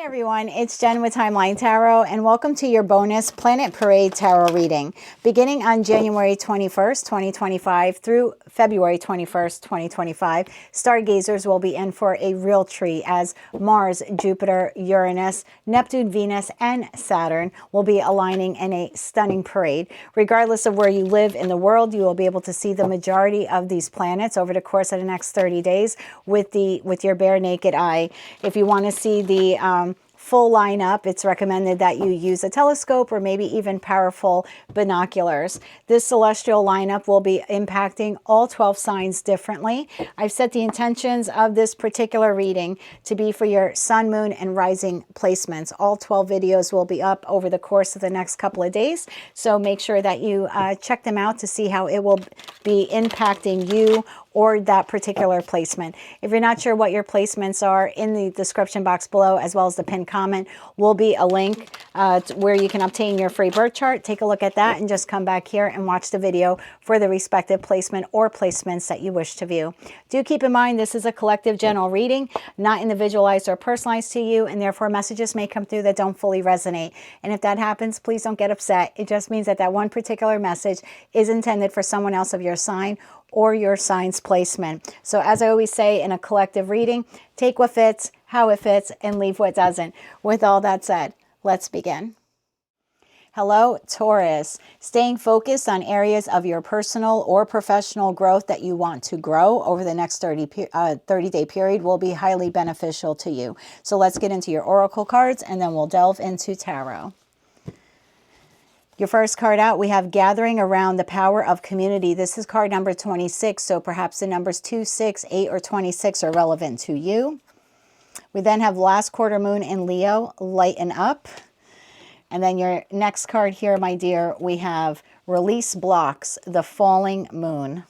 Everyone, it's Jen with Timeline Tarot, and welcome to your bonus Planet Parade Tarot reading. Beginning on January 21st, 2025 through February 21st, 2025, stargazers will be in for a real treat as Mars, Jupiter, Uranus, Neptune, Venus, and Saturn will be aligning in a stunning parade. Regardless of where you live in the world, you will be able to see the majority of these planets over the course of the next 30 days with your bare naked eye. If you want to see the full lineup, it's recommended that you use a telescope or maybe even powerful binoculars. This celestial lineup will be impacting all 12 signs differently. I've set the intentions of this particular reading to be for your sun, moon, and rising placements. All 12 videos will be up over the course of the next couple of days, so make sure that you check them out to see how it will be impacting you or that particular placement. If you're not sure what your placements are, in the description box below, as well as the pinned comment, will be a link where you can obtain your free birth chart. Take a look at that and just come back here and watch the video for the respective placement or placements that you wish to view. Do keep in mind this is a collective general reading, not individualized or personalized to you, and therefore messages may come through that don't fully resonate. And if that happens, please don't get upset. It just means that that one particular message is intended for someone else of your sign or your sign's placement. So as I always say in a collective reading, take what fits, how it fits, and leave what doesn't. With all that said, let's begin. Hello, Taurus. Staying focused on areas of your personal or professional growth that you want to grow over the next 30-day period will be highly beneficial to you. So let's get into your oracle cards and then we'll delve into tarot. Your first card out, we have Gathering Around the Power of Community. This is card number 26, so perhaps the numbers 2, 6, 8, or 26 are relevant to you. We then have Last Quarter Moon in Leo, Lighten Up. And then your next card here, my dear, we have Release Blocks, the Falling Moon.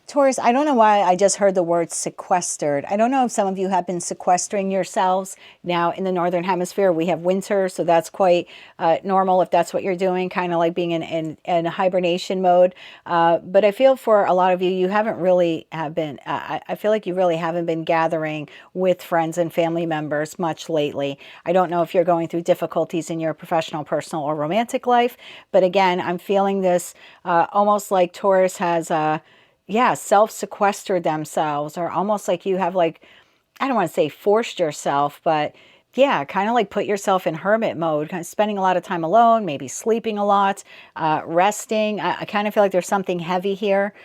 Taurus, I don't know why I just heard the word sequestered. I don't know if some of you have been sequestering yourselves. Now in the Northern Hemisphere, we have winter, so that's quite normal if that's what you're doing, kind of like being in hibernation mode. But I feel for a lot of you, you haven't really been, I feel like you really haven't been gathering with friends and family members much lately. I don't know if you're going through difficulties in your professional, personal, or romantic life. But again, I'm feeling this almost like Taurus has self-sequestered themselves, or almost like you have, like, I don't want to say forced yourself, but yeah, kind of like put yourself in hermit mode, kind of spending a lot of time alone, maybe sleeping a lot, resting. I kind of feel like there's something heavy here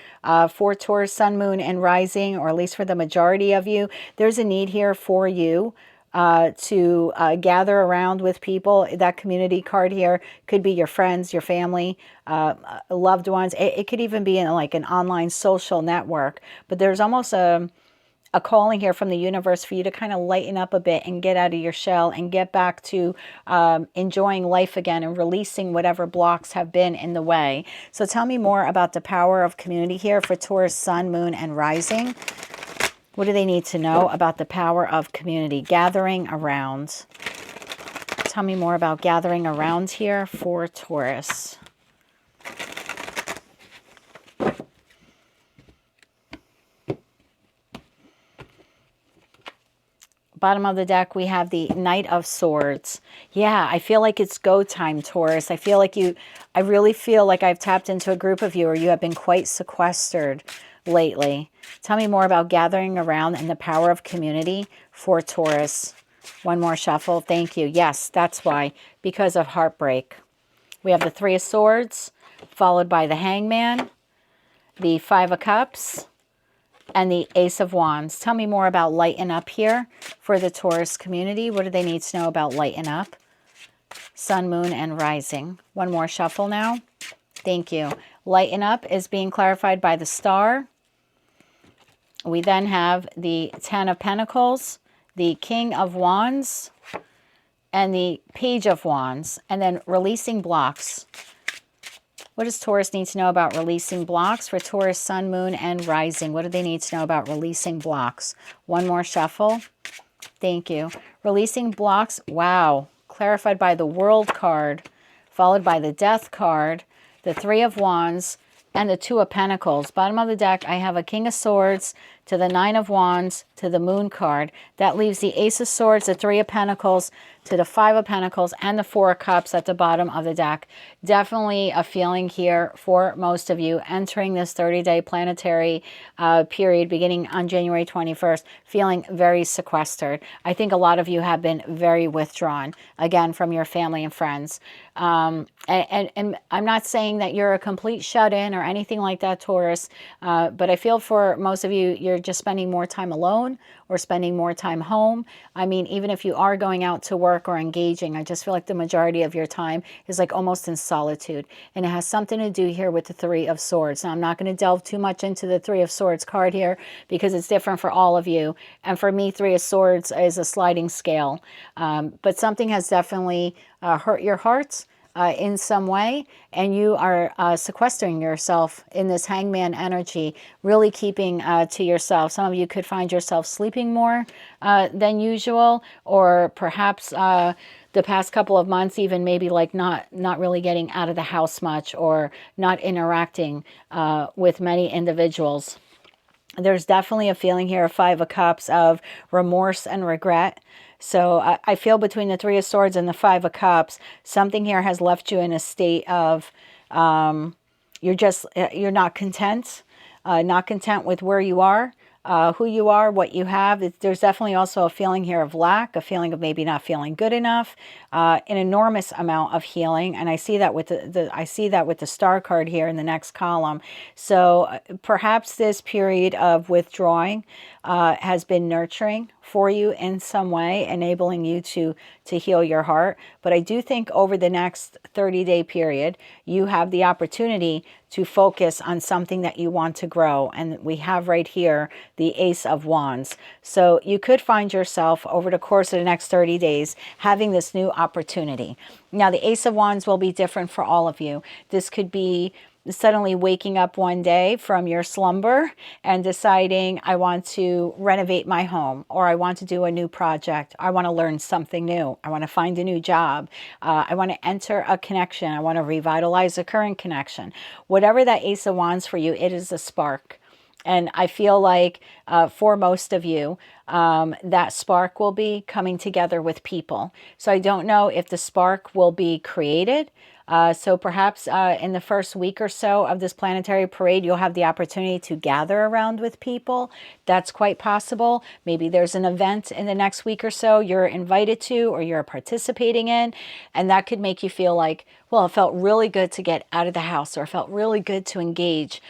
for Taurus, sun, moon, and rising, or at least for the majority of you. There's a need here for you to gather around with people. That community card here could be your friends, your family, loved ones. It could even be in like an online social network. But there's almost a calling here from the universe for you to kind of lighten up a bit and get out of your shell and get back to enjoying life again and releasing whatever blocks have been in the way. So tell me more about the power of community here for Taurus, sun, moon, and rising. What do they need to know about the power of community? Gathering around. Tell me more about gathering around here for Taurus. Bottom of the deck, we have the Knight of Swords. Yeah, I feel like it's go time, Taurus. I really feel like I've tapped into a group of you, or you have been quite sequestered lately. Tell me more about gathering around and the power of community for Taurus. One more shuffle. Thank you. Yes, that's why. Because of heartbreak. We have the Three of Swords, followed by the Hangman, the Five of Cups, and the Ace of Wands. Tell me more about Lighten Up here for the Taurus community. What do they need to know about Lighten Up? Sun, moon, and rising. One more shuffle now. Thank you. Lighten Up is being clarified by the Star. We then have the Ten of Pentacles, the King of Wands, and the Page of Wands. And then Releasing Blocks. What does Taurus need to know about releasing blocks for Taurus, sun, moon, and rising? What do they need to know about releasing blocks? One more shuffle. Thank you. Releasing blocks. Wow. Clarified by the World card, followed by the Death card, the Three of Wands, and the Two of Pentacles. Bottom of the deck, I have a King of Swords, to the Nine of Wands, to the Moon card. That leaves the Ace of Swords, the Three of Pentacles, to the Five of Pentacles, and the Four of Cups at the bottom of the deck. Definitely a feeling here for most of you entering this 30-day planetary period beginning on January 21st, feeling very sequestered. I think a lot of you have been very withdrawn, again, from your family and friends. And I'm not saying that you're a complete shut-in or anything like that, Taurus, but I feel for most of you, you're just spending more time alone or spending more time home. I mean, even if you are going out to work or engaging, I just feel like the majority of your time is like almost in solitude. And it has something to do here with the Three of Swords. Now, I'm not going to delve too much into the Three of Swords card here because it's different for all of you. And for me, Three of Swords is a sliding scale. But something has definitely hurt your hearts in some way, and you are sequestering yourself in this hangman energy, really keeping to yourself. Some of you could find yourself sleeping more than usual, or perhaps the past couple of months even maybe like not really getting out of the house much, or not interacting with many individuals. There's definitely a feeling here of Five of Cups of remorse and regret. So I feel between the Three of Swords and the Five of Cups, something here has left you in a state of you're not content with where you are, who you are, what you have. There's definitely also a feeling here of lack, a feeling of maybe not feeling good enough, an enormous amount of healing. And I see that with the Star card here in the next column. So perhaps this period of withdrawing has been nurturing for you in some way, enabling you to heal your heart. But I do think over the next 30-day period, you have the opportunity to focus on something that you want to grow. And we have right here the Ace of Wands. So you could find yourself over the course of the next 30 days having this new opportunity. Now, the Ace of Wands will be different for all of you. This could be suddenly waking up one day from your slumber and deciding, I want to renovate my home, or I want to do a new project. I want to learn something new. I want to find a new job. I want to enter a connection. I want to revitalize a current connection. Whatever that Ace of Wands for you, it is a spark. And I feel like for most of you, that spark will be coming together with people. So I don't know if the spark will be created. So perhaps in the first week or so of this planetary parade, you'll have the opportunity to gather around with people. That's quite possible. Maybe there's an event in the next week or so you're invited to, or you're participating in, and that could make you feel like, well, it felt really good to get out of the house, or it felt really good to engage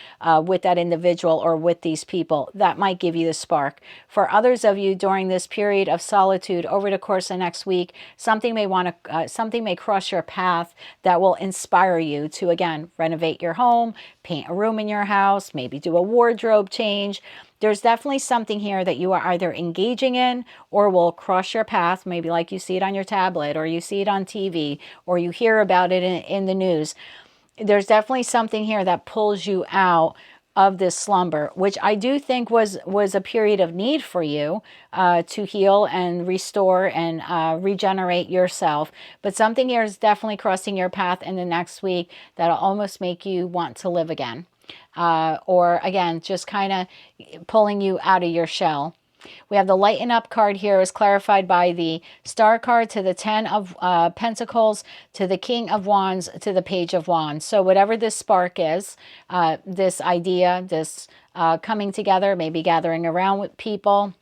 with that individual or with these people. That might give you the spark. For others of you during this period of solitude over the course of next week, something may cross your path that will inspire you to, again, renovate your home, paint a room in your house, maybe do a wardrobe change. There's definitely something here that you are either engaging in or will cross your path, maybe like you see it on your tablet, or you see it on TV, or you hear about it in the news. There's definitely something here that pulls you out of this slumber, which I do think was a period of need for you to heal and restore and regenerate yourself. But something here is definitely crossing your path in the next week that'll almost make you want to live again. Or again, just kind of pulling you out of your shell. We have the Lighten Up card here is clarified by the Star card to the Ten of Pentacles, to the King of Wands, to the Page of Wands. So whatever this spark is, this idea, this coming together, maybe gathering around with people,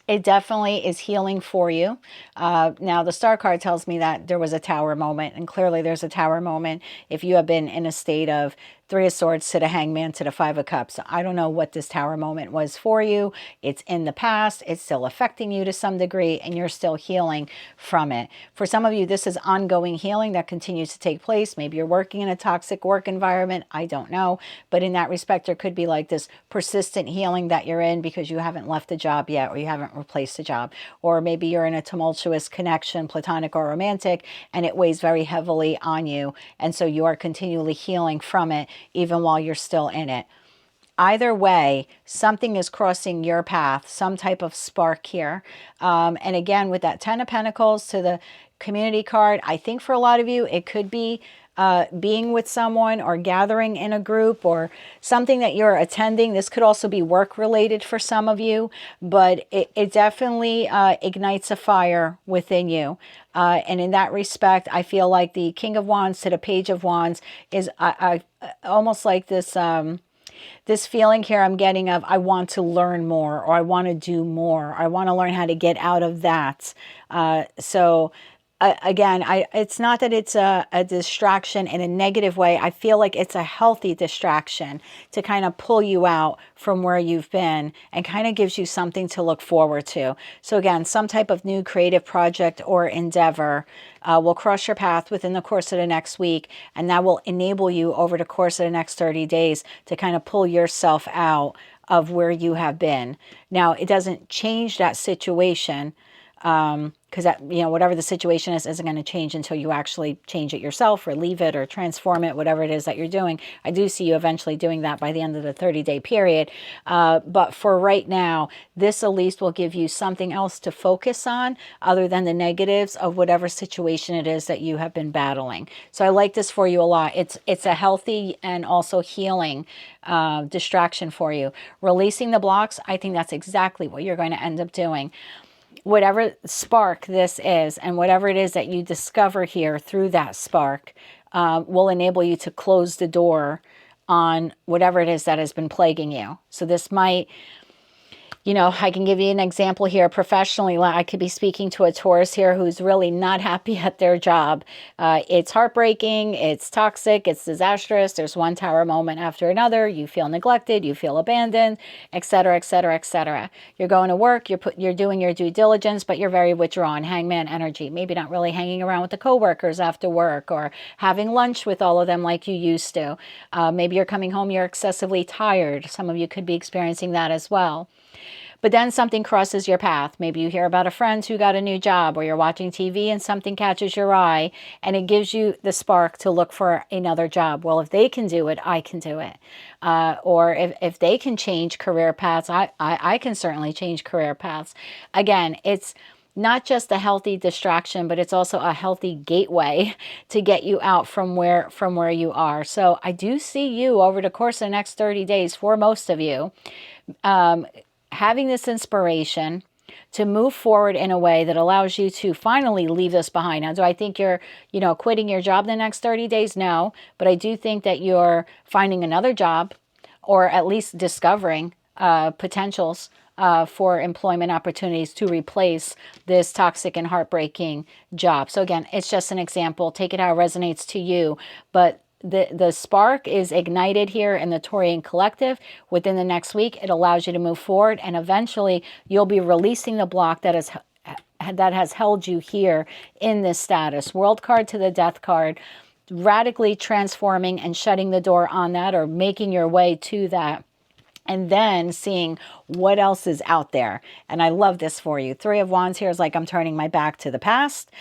it definitely is healing for you. Now, the Star card tells me that there was a Tower moment, and clearly there's a Tower moment if you have been in a state of Three of Swords to the Hangman to the Five of Cups. I don't know what this Tower moment was for you. It's in the past. It's still affecting you to some degree, and you're still healing from it. For some of you, this is ongoing healing that continues to take place. Maybe you're working in a toxic work environment. I don't know. But in that respect, there could be like this persistent healing that you're in because you haven't left the job yet, or you haven't replaced the job. Or maybe you're in a tumultuous connection, platonic or romantic, and it weighs very heavily on you. And so you are continually healing from it, even while you're still in it. Either way, something is crossing your path, some type of spark here. And again, with that Ten of Pentacles to the Community card, I think for a lot of you, it could be being with someone or gathering in a group or something that you're attending. This could also be work related for some of you, but it definitely ignites a fire within you. And in that respect, I feel like the King of Wands to the Page of Wands is almost like this this feeling here I'm getting of I want to learn more, or I want to do more. I want to learn how to get out of that. Again, it's not that it's a distraction in a negative way. I feel like it's a healthy distraction to kind of pull you out from where you've been and kind of gives you something to look forward to. So again, some type of new creative project or endeavor will cross your path within the course of the next week, and that will enable you over the course of the next 30 days to kind of pull yourself out of where you have been. Now, it doesn't change that situation, because that, whatever the situation is, isn't going to change until you actually change it yourself or leave it or transform it, whatever it is that you're doing. I do see you eventually doing that by the end of the 30-day period. But for right now, this at least will give you something else to focus on other than the negatives of whatever situation it is that you have been battling. So I like this for you a lot. It's a healthy and also healing distraction for you. Releasing the blocks, I think that's exactly what you're going to end up doing. Whatever spark this is, and whatever it is that you discover here through that spark, will enable you to close the door on whatever it is that has been plaguing you. So this might, I can give you an example here professionally. I could be speaking to a Taurus here who's really not happy at their job. It's heartbreaking, it's toxic, it's disastrous. There's one tower moment after another. You feel neglected, you feel abandoned, etc., etc., etc. You're going to work, you're doing your due diligence, but you're very withdrawn, hangman energy. Maybe not really hanging around with the coworkers after work or having lunch with all of them like you used to. Maybe you're coming home, you're excessively tired. Some of you could be experiencing that as well. But then something crosses your path. Maybe you hear about a friend who got a new job, or you're watching TV and something catches your eye and it gives you the spark to look for another job. Well, if they can do it, I can do it. Or if they can change career paths, I can certainly change career paths. Again, it's not just a healthy distraction, but it's also a healthy gateway to get you out from where you are. So I do see you over the course of the next 30 days, for most of you, having this inspiration to move forward in a way that allows you to finally leave this behind. Now, do I think you're, quitting your job the next 30 days? No, but I do think that you're finding another job, or at least discovering potentials for employment opportunities to replace this toxic and heartbreaking job. So again, it's just an example. Take it how it resonates to you, but the spark is ignited here in the Taurian collective. Within the next week, it allows you to move forward, and eventually you'll be releasing the block that has held you here in this status. World card to the Death card, radically transforming and shutting the door on that, or making your way to that, and then seeing what else is out there. And I love this for you. Three of Wands here is like I'm turning my back to the past.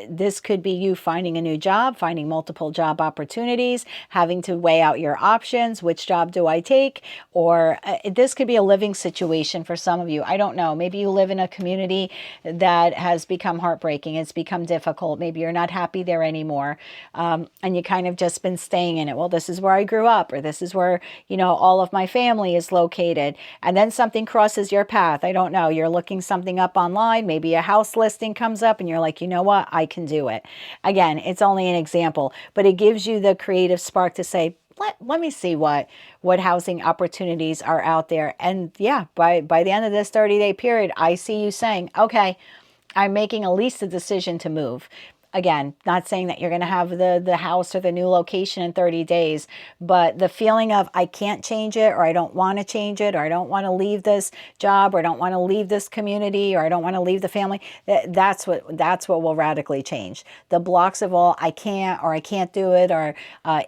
This could be you finding a new job, finding multiple job opportunities, having to weigh out your options. Which job do I take? Or this could be a living situation for some of you. I don't know. Maybe you live in a community that has become heartbreaking. It's become difficult. Maybe you're not happy there anymore. And you kind of just been staying in it. Well, this is where I grew up, or this is where, all of my family is located. And then something crosses your path. I don't know. You're looking something up online. Maybe a house listing comes up and you're like, you know what? I can do it. Again, it's only an example, but it gives you the creative spark to say, let me see what housing opportunities are out there. And yeah, by the end of this 30-day period, I see you saying, okay, I'm making at least a decision to move. Again, not saying that you're going to have the house or the new location in 30 days, but the feeling of I can't change it, or I don't want to change it, or I don't want to leave this job, or I don't want to leave this community, or I don't want to leave the family, that's what will radically change. The blocks of all I can't, or I can't do it, or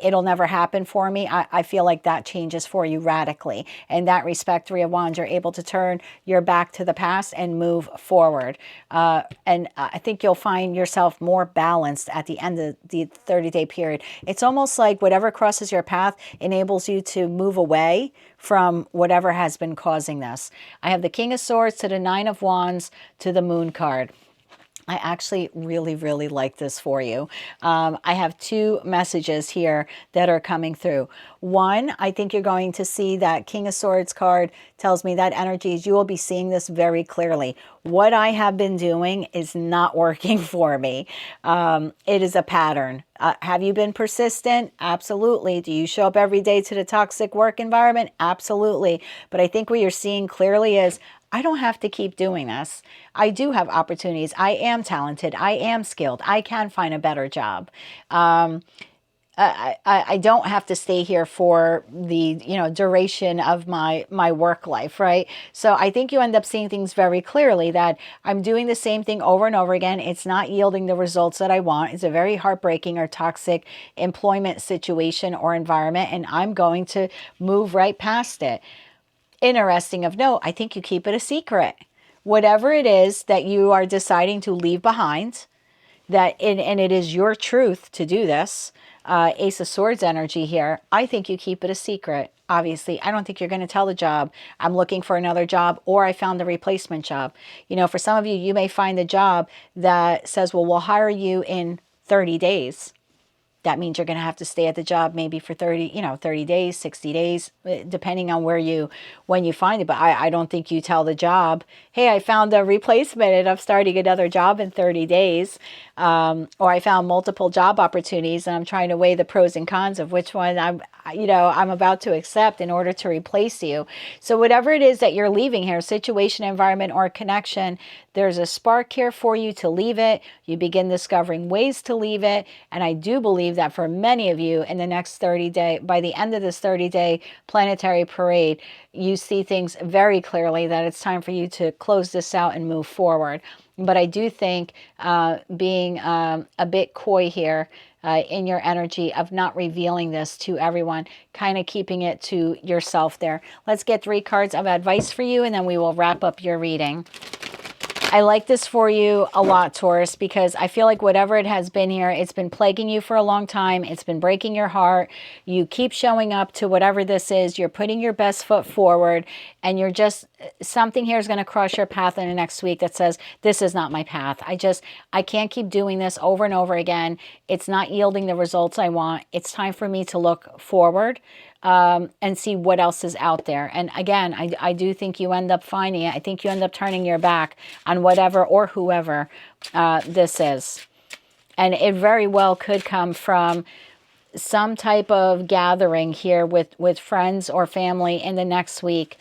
it'll never happen for me, I feel like that changes for you radically. In that respect, Three of Wands, you're able to turn your back to the past and move forward. And I think you'll find yourself more balanced at the end of the 30-day period. It's almost like whatever crosses your path enables you to move away from whatever has been causing this. I have the King of Swords to the Nine of Wands to the Moon card. I actually really, really like this for you. I have two messages here that are coming through. One, I think you're going to see that King of Swords card tells me that energy is you will be seeing this very clearly. What I have been doing is not working for me. It is a pattern. Have you been persistent? Absolutely. Do you show up every day to the toxic work environment? Absolutely. But I think what you're seeing clearly is I don't have to keep doing this. I do have opportunities. I am talented. I am skilled. I can find a better job. I don't have to stay here for the duration of my work life, right? So I think you end up seeing things very clearly that I'm doing the same thing over and over again. It's not yielding the results that I want. It's a very heartbreaking or toxic employment situation or environment, and I'm going to move right past it. Interesting of note, I think you keep it a secret. Whatever it is that you are deciding to leave behind, and it is your truth to do this, Ace of Swords energy here, I think you keep it a secret. Obviously, I don't think you're going to tell the job, I'm looking for another job, or I found a replacement job. For some of you, you may find a job that says, well, we'll hire you in 30 days. That means you're going to have to stay at the job maybe for 30 days, 60 days, depending on when you find it. But I don't think you tell the job, hey, I found a replacement and I'm starting another job in 30 days. Or I found multiple job opportunities and I'm trying to weigh the pros and cons of which one I'm about to accept in order to replace you. So whatever it is that you're leaving here, situation, environment, or connection, there's a spark here for you to leave it. You begin discovering ways to leave it. And I do believe that for many of you in the next 30-day, by the end of this 30-day planetary parade, you see things very clearly that it's time for you to close this out and move forward. But I do think being a bit coy here in your energy of not revealing this to everyone, kind of keeping it to yourself there. Let's get 3 cards of advice for you, and then we will wrap up your reading. I like this for you a lot, Taurus, because I feel like whatever it has been here, it's been plaguing you for a long time. It's been breaking your heart. You keep showing up to whatever this is. You're putting your best foot forward, and you're just, something here is going to cross your path in the next week that says, this is not my path. I can't keep doing this over and over again. It's not yielding the results I want. It's time for me to look forward. And see what else is out there. And again, I do think you end up finding it. I think you end up turning your back on whatever or whoever this is. And it very well could come from some type of gathering here with friends or family in the next week.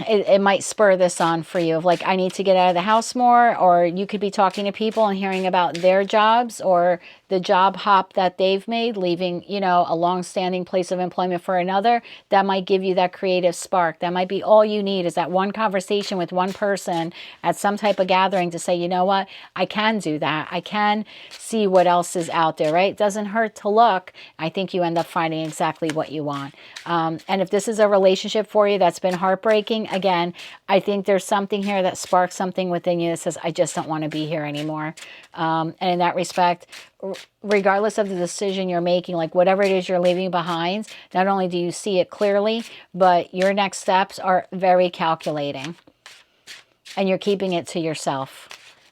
It might spur this on for you of like, I need to get out of the house more, or you could be talking to people and hearing about their jobs or the job hop that they've made, leaving, a long-standing place of employment for another. That might give you that creative spark. That might be all you need, is that one conversation with one person at some type of gathering to say, you know what, I can do that. I can see what else is out there, right? It doesn't hurt to look. I think you end up finding exactly what you want. And if this is a relationship for you that's been heartbreaking, again, I think there's something here that sparks something within you that says, I just don't want to be here anymore. And in that respect, regardless of the decision you're making, like whatever it is you're leaving behind, not only do you see it clearly, but your next steps are very calculating. And you're keeping it to yourself.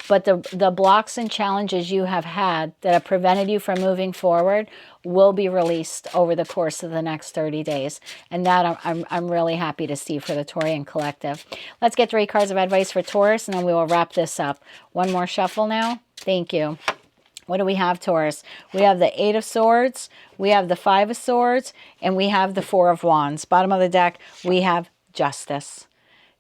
But the blocks and challenges you have had that have prevented you from moving forward will be released over the course of the next 30 days. And that I'm really happy to see for the Taurian collective. Let's get 3 cards of advice for Taurus, and then we will wrap this up. One more shuffle now. Thank you. What do we have, Taurus? We have the 8 of Swords, we have the 5 of Swords, and we have the 4 of Wands. Bottom of the deck, we have Justice.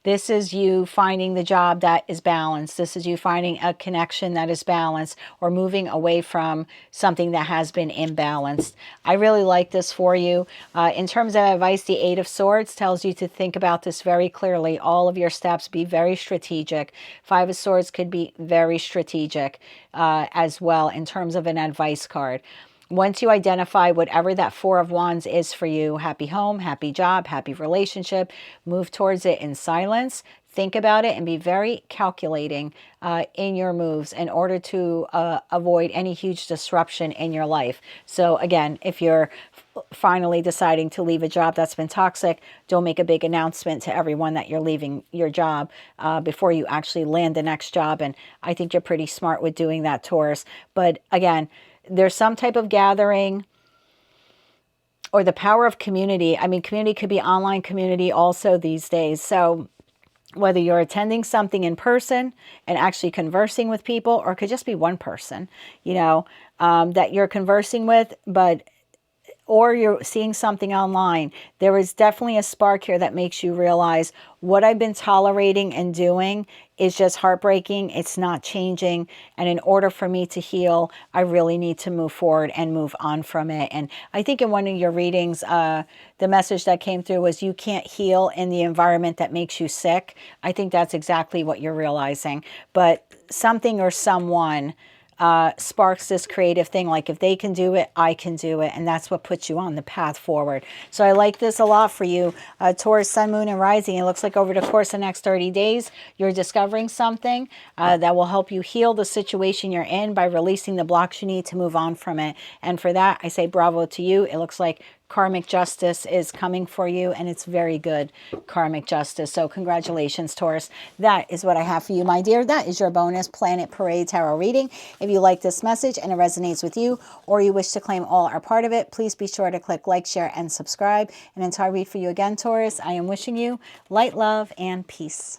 This is you finding the job that is balanced. This is you finding a connection that is balanced, or moving away from something that has been imbalanced. I really like this for you. In terms of advice, the 8 of Swords tells you to think about this very clearly. All of your steps, be very strategic. 5 of Swords could be very strategic as well in terms of an advice card. Once you identify whatever that 4 of Wands is for you, happy home, happy job, happy relationship, move towards it in silence. think about it and be very calculating in your moves in order to avoid any huge disruption in your life. So again, if you're finally deciding to leave a job that's been toxic, don't make a big announcement to everyone that you're leaving your job before you actually land the next job. And I think you're pretty smart with doing that, Taurus. But again, there's some type of gathering or the power of community. I mean, community could be online community also these days. So whether you're attending something in person and actually conversing with people, or it could just be one person, you know, that you're conversing with, or you're seeing something online, there is definitely a spark here that makes you realize what I've been tolerating and doing is just heartbreaking. It's not changing. And in order for me to heal, I really need to move forward and move on from it. And I think in one of your readings, the message that came through was you can't heal in the environment that makes you sick. I think that's exactly what you're realizing. But something or someone sparks this creative thing, like if they can do it, I can do it, and that's what puts you on the path forward. So I like this a lot for you, Taurus, Sun, Moon, and Rising. It looks like over the course of the next 30 days, you're discovering something that will help you heal the situation you're in by releasing the blocks you need to move on from it. And for that, I say bravo to you. It looks like karmic justice is coming for you, and it's very good karmic justice. So congratulations, Taurus. That is what I have for you, my dear. That is your bonus Planet Parade Tarot reading. If you like this message and it resonates with you, or you wish to claim all or part of it, please be sure to click like, share, and subscribe. And until I read for you again, Taurus, I am wishing you light, love, and peace.